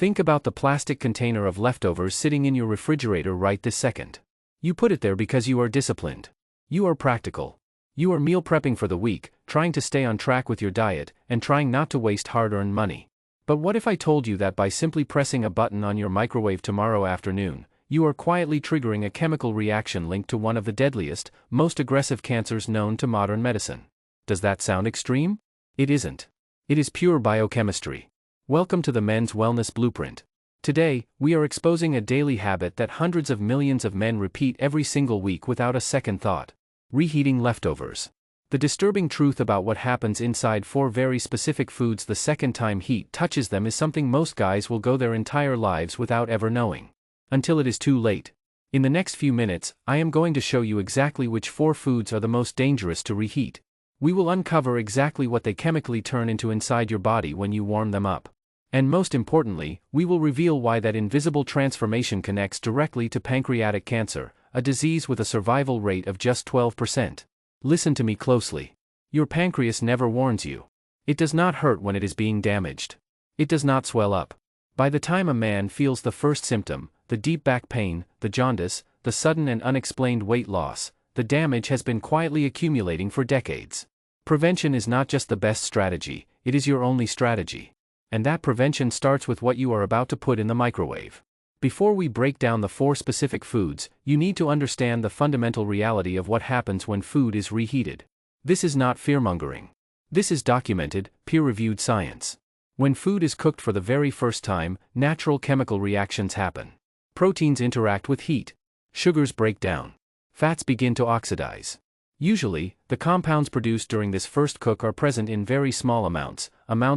Think about the plastic container of leftovers sitting in your refrigerator right this second. You put it there because you are disciplined. You are practical. You are meal prepping for the week, trying to stay on track with your diet, and trying not to waste hard-earned money. But what if I told you that by simply pressing a button on your microwave tomorrow afternoon, you are quietly triggering a chemical reaction linked to one of the deadliest, most aggressive cancers known to modern medicine? Does that sound extreme? It isn't. It is pure biochemistry. Welcome to the Men's Wellness Blueprint. Today, we are exposing a daily habit that hundreds of millions of men repeat every single week without a second thought. Reheating leftovers. The disturbing truth about what happens inside 4 very specific foods the second time heat touches them is something most guys will go their entire lives without ever knowing. Until it is too late. In the next few minutes, I am going to show you exactly which 4 foods are the most dangerous to reheat. We will uncover exactly what they chemically turn into inside your body when you warm them up. And most importantly, we will reveal why that invisible transformation connects directly to pancreatic cancer, a disease with a survival rate of just 12%. Listen to me closely. Your pancreas never warns you. It does not hurt when it is being damaged. It does not swell up. By the time a man feels the first symptom, the deep back pain, the jaundice, the sudden and unexplained weight loss, the damage has been quietly accumulating for decades. Prevention is not just the best strategy, it is your only strategy. And that prevention starts with what you are about to put in the microwave. Before we break down the 4 specific foods, you need to understand the fundamental reality of what happens when food is reheated. This is not fearmongering. This is documented, peer-reviewed science. When food is cooked for the very first time, natural chemical reactions happen. Proteins interact with heat. Sugars break down. Fats begin to oxidize. Usually, the compounds produced during this first cook are present in very small amounts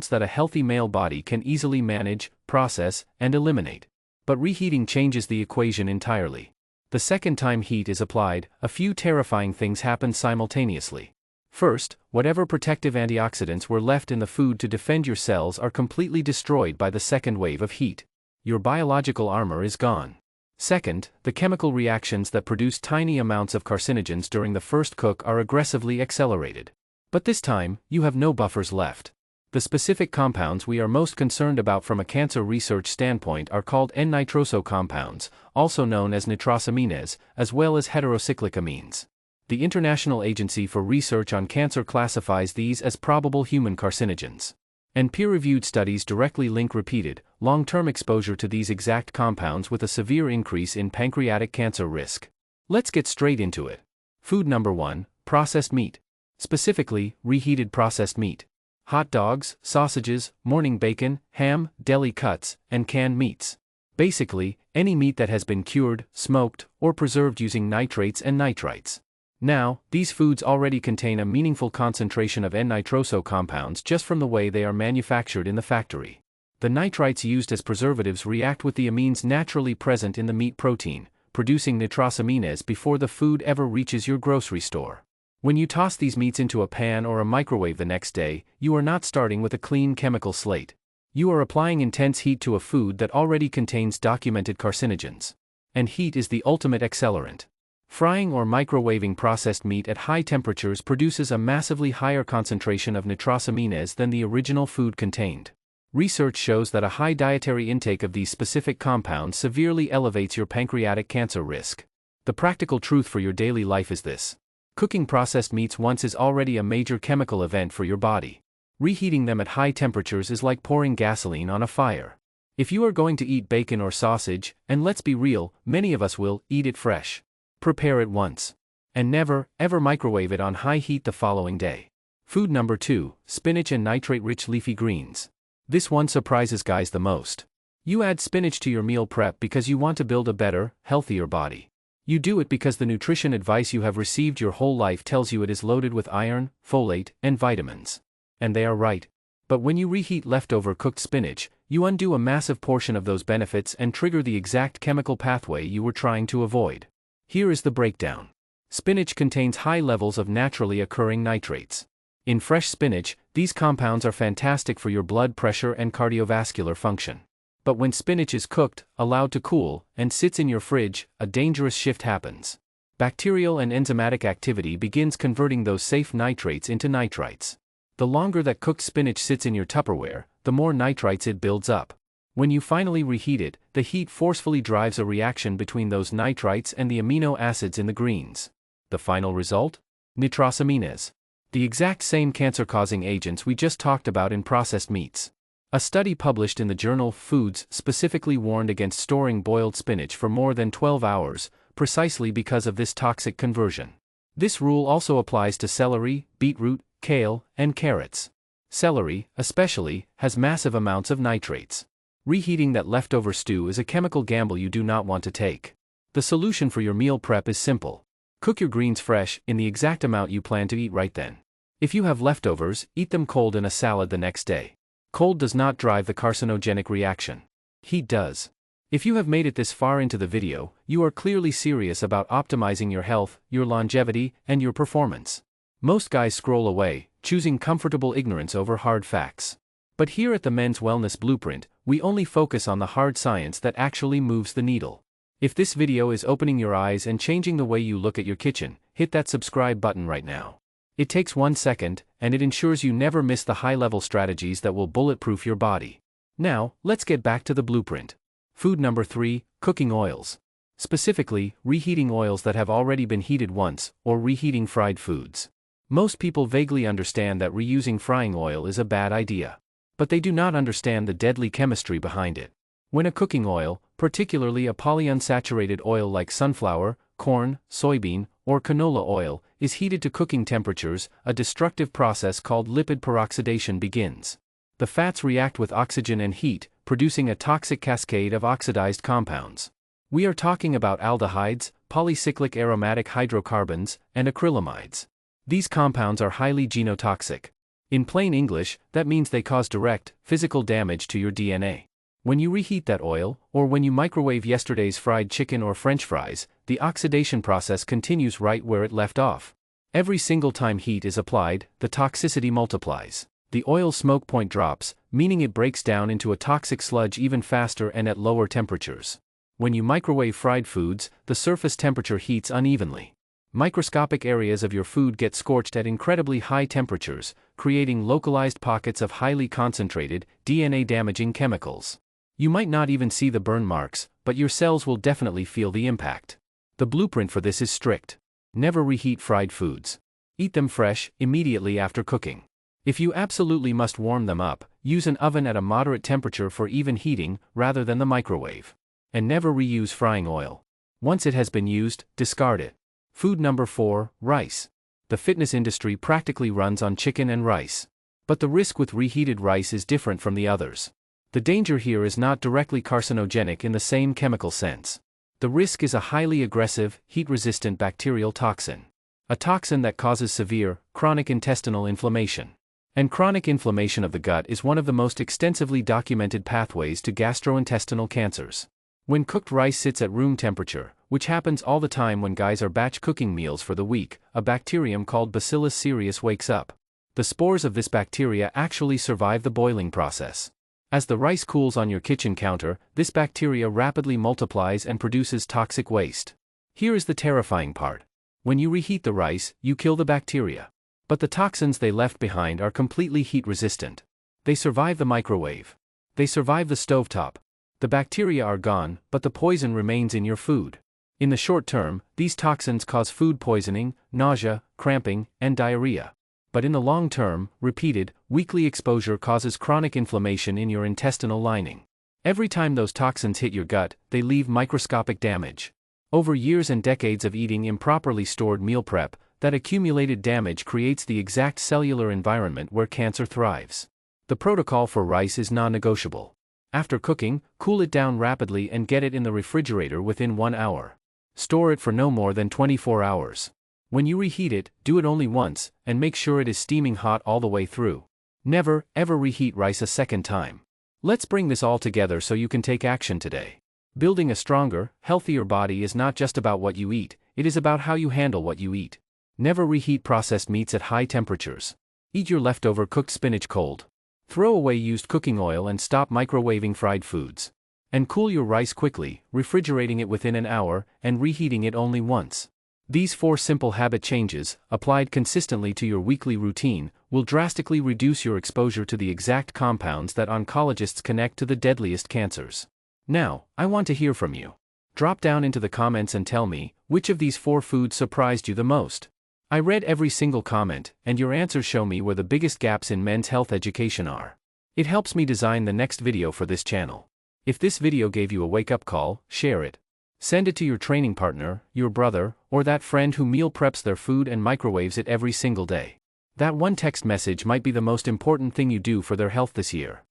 that a healthy male body can easily manage, process, and eliminate. But reheating changes the equation entirely. The second time heat is applied, a few terrifying things happen simultaneously. First, whatever protective antioxidants were left in the food to defend your cells are completely destroyed by the second wave of heat. Your biological armor is gone. Second, the chemical reactions that produce tiny amounts of carcinogens during the first cook are aggressively accelerated. But this time, you have no buffers left. The specific compounds we are most concerned about from a cancer research standpoint are called N-nitroso compounds, also known as nitrosamines, as well as heterocyclic amines. The International Agency for Research on Cancer classifies these as probable human carcinogens. And peer-reviewed studies directly link repeated, long-term exposure to these exact compounds with a severe increase in pancreatic cancer risk. Let's get straight into it. Food number 1, processed meat. Specifically, reheated processed meat. Hot dogs, sausages, morning bacon, ham, deli cuts, and canned meats. Basically, any meat that has been cured, smoked, or preserved using nitrates and nitrites. Now, these foods already contain a meaningful concentration of N-nitroso compounds just from the way they are manufactured in the factory. The nitrites used as preservatives react with the amines naturally present in the meat protein, producing nitrosamines before the food ever reaches your grocery store. When you toss these meats into a pan or a microwave the next day, you are not starting with a clean chemical slate. You are applying intense heat to a food that already contains documented carcinogens. And heat is the ultimate accelerant. Frying or microwaving processed meat at high temperatures produces a massively higher concentration of nitrosamines than the original food contained. Research shows that a high dietary intake of these specific compounds severely elevates your pancreatic cancer risk. The practical truth for your daily life is this. Cooking processed meats once is already a major chemical event for your body. Reheating them at high temperatures is like pouring gasoline on a fire. If you are going to eat bacon or sausage, and let's be real, many of us will, eat it fresh. Prepare it once. And never, ever microwave it on high heat the following day. Food number 2, spinach and nitrate-rich leafy greens. This one surprises guys the most. You add spinach to your meal prep because you want to build a better, healthier body. You do it because the nutrition advice you have received your whole life tells you it is loaded with iron, folate, and vitamins. And they are right. But when you reheat leftover cooked spinach, you undo a massive portion of those benefits and trigger the exact chemical pathway you were trying to avoid. Here is the breakdown. Spinach contains high levels of naturally occurring nitrates. In fresh spinach, these compounds are fantastic for your blood pressure and cardiovascular function. But when spinach is cooked, allowed to cool, and sits in your fridge, a dangerous shift happens. Bacterial and enzymatic activity begins converting those safe nitrates into nitrites. The longer that cooked spinach sits in your Tupperware, the more nitrites it builds up. When you finally reheat it, the heat forcefully drives a reaction between those nitrites and the amino acids in the greens. The final result? Nitrosamines. The exact same cancer-causing agents we just talked about in processed meats. A study published in the journal Foods specifically warned against storing boiled spinach for more than 12 hours, precisely because of this toxic conversion. This rule also applies to celery, beetroot, kale, and carrots. Celery, especially, has massive amounts of nitrates. Reheating that leftover stew is a chemical gamble you do not want to take. The solution for your meal prep is simple. Cook your greens fresh, in the exact amount you plan to eat right then. If you have leftovers, eat them cold in a salad the next day. Cold does not drive the carcinogenic reaction. Heat does. If you have made it this far into the video, you are clearly serious about optimizing your health, your longevity, and your performance. Most guys scroll away, choosing comfortable ignorance over hard facts. But here at the Men's Wellness Blueprint, we only focus on the hard science that actually moves the needle. If this video is opening your eyes and changing the way you look at your kitchen, hit that subscribe button right now. It takes 1 second, and it ensures you never miss the high-level strategies that will bulletproof your body. Now, let's get back to the blueprint. Food number 3, cooking oils. Specifically, reheating oils that have already been heated once, or reheating fried foods. Most people vaguely understand that reusing frying oil is a bad idea. But they do not understand the deadly chemistry behind it. When a cooking oil, particularly a polyunsaturated oil like sunflower, corn, soybean, or canola oil, is heated to cooking temperatures, a destructive process called lipid peroxidation begins. The fats react with oxygen and heat, producing a toxic cascade of oxidized compounds. We are talking about aldehydes, polycyclic aromatic hydrocarbons, and acrylamides. These compounds are highly genotoxic. In plain English, that means they cause direct, physical damage to your DNA. When you reheat that oil, or when you microwave yesterday's fried chicken or French fries, the oxidation process continues right where it left off. Every single time heat is applied, the toxicity multiplies. The oil's smoke point drops, meaning it breaks down into a toxic sludge even faster and at lower temperatures. When you microwave fried foods, the surface temperature heats unevenly. Microscopic areas of your food get scorched at incredibly high temperatures, creating localized pockets of highly concentrated, DNA-damaging chemicals. You might not even see the burn marks, but your cells will definitely feel the impact. The blueprint for this is strict. Never reheat fried foods. Eat them fresh, immediately after cooking. If you absolutely must warm them up, use an oven at a moderate temperature for even heating, rather than the microwave. And never reuse frying oil. Once it has been used, discard it. Food number 4, rice. The fitness industry practically runs on chicken and rice. But the risk with reheated rice is different from the others. The danger here is not directly carcinogenic in the same chemical sense. The risk is a highly aggressive, heat-resistant bacterial toxin. A toxin that causes severe, chronic intestinal inflammation. And chronic inflammation of the gut is one of the most extensively documented pathways to gastrointestinal cancers. When cooked rice sits at room temperature, which happens all the time when guys are batch cooking meals for the week, a bacterium called Bacillus cereus wakes up. The spores of this bacteria actually survive the boiling process. As the rice cools on your kitchen counter, this bacteria rapidly multiplies and produces toxic waste. Here is the terrifying part. When you reheat the rice, you kill the bacteria. But the toxins they left behind are completely heat-resistant. They survive the microwave. They survive the stovetop. The bacteria are gone, but the poison remains in your food. In the short term, these toxins cause food poisoning, nausea, cramping, and diarrhea. But in the long term, repeated, weekly exposure causes chronic inflammation in your intestinal lining. Every time those toxins hit your gut, they leave microscopic damage. Over years and decades of eating improperly stored meal prep, that accumulated damage creates the exact cellular environment where cancer thrives. The protocol for rice is non-negotiable. After cooking, cool it down rapidly and get it in the refrigerator within 1 hour. Store it for no more than 24 hours. When you reheat it, do it only once, and make sure it is steaming hot all the way through. Never, ever reheat rice a second time. Let's bring this all together so you can take action today. Building a stronger, healthier body is not just about what you eat, it is about how you handle what you eat. Never reheat processed meats at high temperatures. Eat your leftover cooked spinach cold. Throw away used cooking oil and stop microwaving fried foods. And cool your rice quickly, refrigerating it within an hour, and reheating it only once. These 4 simple habit changes, applied consistently to your weekly routine, will drastically reduce your exposure to the exact compounds that oncologists connect to the deadliest cancers. Now, I want to hear from you. Drop down into the comments and tell me, which of these 4 foods surprised you the most? I read every single comment, and your answers show me where the biggest gaps in men's health education are. It helps me design the next video for this channel. If this video gave you a wake-up call, share it. Send it to your training partner, your brother, or that friend who meal preps their food and microwaves it every single day. That one text message might be the most important thing you do for their health this year.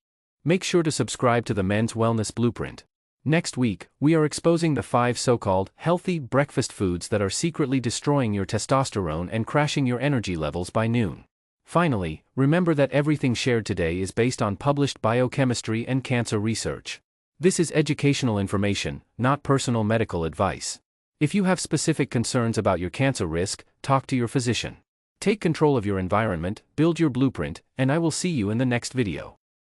Make sure to subscribe to the Men's Wellness Blueprint. Next week, we are exposing the 5 so-called healthy breakfast foods that are secretly destroying your testosterone and crashing your energy levels by noon. Finally, remember that everything shared today is based on published biochemistry and cancer research. This is educational information, not personal medical advice. If you have specific concerns about your cancer risk, talk to your physician. Take control of your environment, build your blueprint, and I will see you in the next video.